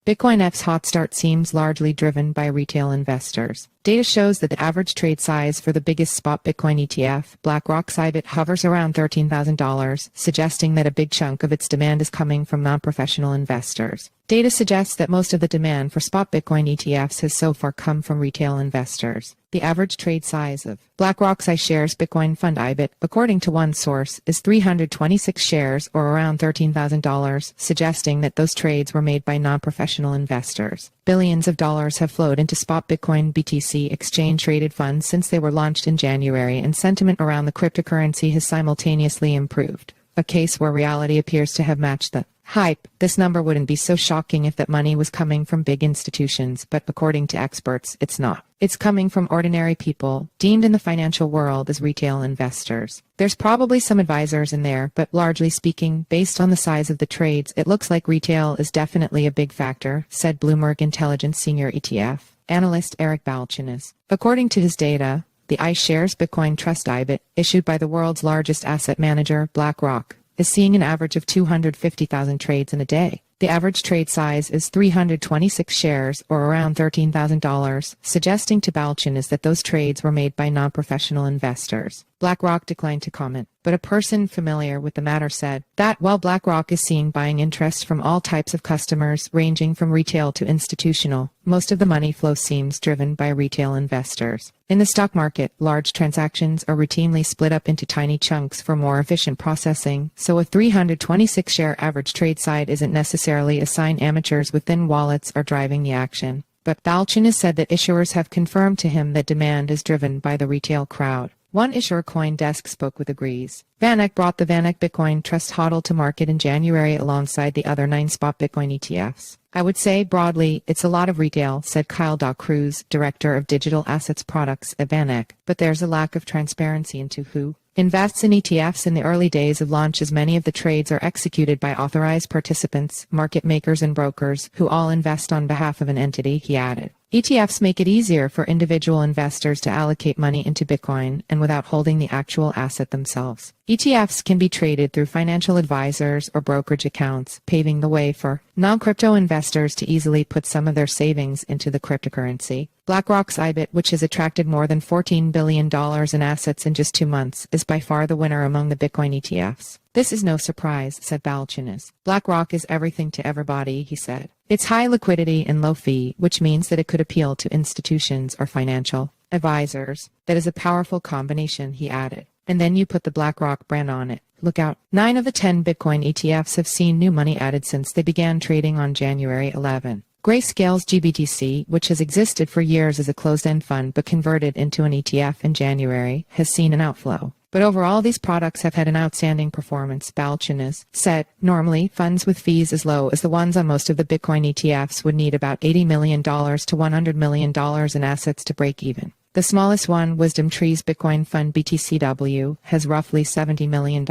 Bitcoin's hot start seems largely driven by retail investors. Data shows that the average trade size for the biggest spot Bitcoin ETF, BlackRock's IBIT, hovers around $13,000, suggesting that a big chunk of its demand is coming from non-professional investors. Data suggests that most of the demand for spot Bitcoin ETFs has so far come from retail investors. The average trade size of BlackRock's iShares Bitcoin Fund IBIT, according to one source, is 326 shares or around $13,000, suggesting that those trades were made by non-professional investors. Billions of dollars have flowed into spot Bitcoin BTC exchange-traded funds since they were launched in January, and sentiment around the cryptocurrency has simultaneously improved. A case where reality appears to have matched the hype. This number wouldn't be so shocking if that money was coming from big institutions, but according to experts, it's not. It's coming from ordinary people, deemed in the financial world as retail investors. There's probably some advisors in there, but largely speaking, based on the size of the trades, it looks like retail is definitely a big factor, said Bloomberg Intelligence senior ETF analyst Eric Balchunas. According to his data, the iShares Bitcoin Trust IBIT, issued by the world's largest asset manager, BlackRock, is seeing an average of 250,000 trades in a day. The average trade size is 326 shares or around $13,000, suggesting to Balchunas that those trades were made by non-professional investors. BlackRock declined to comment, but a person familiar with the matter said that while BlackRock is seeing buying interest from all types of customers ranging from retail to institutional, most of the money flow seems driven by retail investors. In the stock market, large transactions are routinely split up into tiny chunks for more efficient processing, so a 326-share average trade size isn't necessarily a sign amateurs with thin wallets are driving the action. But Balchunas said that issuers have confirmed to him that demand is driven by the retail crowd. One issuer CoinDesk spoke with agrees. VanEck brought the VanEck Bitcoin Trust HODL to market in January alongside the other 9 spot Bitcoin ETFs. I would say, broadly, it's a lot of retail, said Kyle Cruz, director of digital assets products at VanEck, but there's a lack of transparency into who invests in ETFs in the early days of launch, as many of the trades are executed by authorized participants, market makers and brokers, who all invest on behalf of an entity, he added. ETFs make it easier for individual investors to allocate money into Bitcoin and without holding the actual asset themselves. ETFs can be traded through financial advisors or brokerage accounts, paving the way for non-crypto investors to easily put some of their savings into the cryptocurrency. BlackRock's IBIT, which has attracted more than $14 billion in assets in just 2 months, is by far the winner among the Bitcoin ETFs. This is no surprise, said Balchunas. BlackRock is everything to everybody, he said. It's high liquidity and low fee, which means that it could appeal to institutions or financial advisors. That is a powerful combination, he added. And then you put the BlackRock brand on it. Look out. 9 of the 10 Bitcoin ETFs have seen new money added since they began trading on January 11. Grayscale's GBTC, which has existed for years as a closed-end fund but converted into an ETF in January, has seen an outflow. But overall, these products have had an outstanding performance, Balchunas said. Normally, funds with fees as low as the ones on most of the Bitcoin ETFs would need about $80 million to $100 million in assets to break even. The smallest one, Wisdom Tree's Bitcoin Fund BTCW, has roughly $70 million.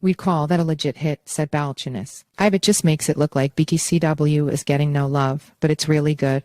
We'd call that a legit hit, said Balchunas. IBIT just makes it look like BTCW is getting no love, but it's really good.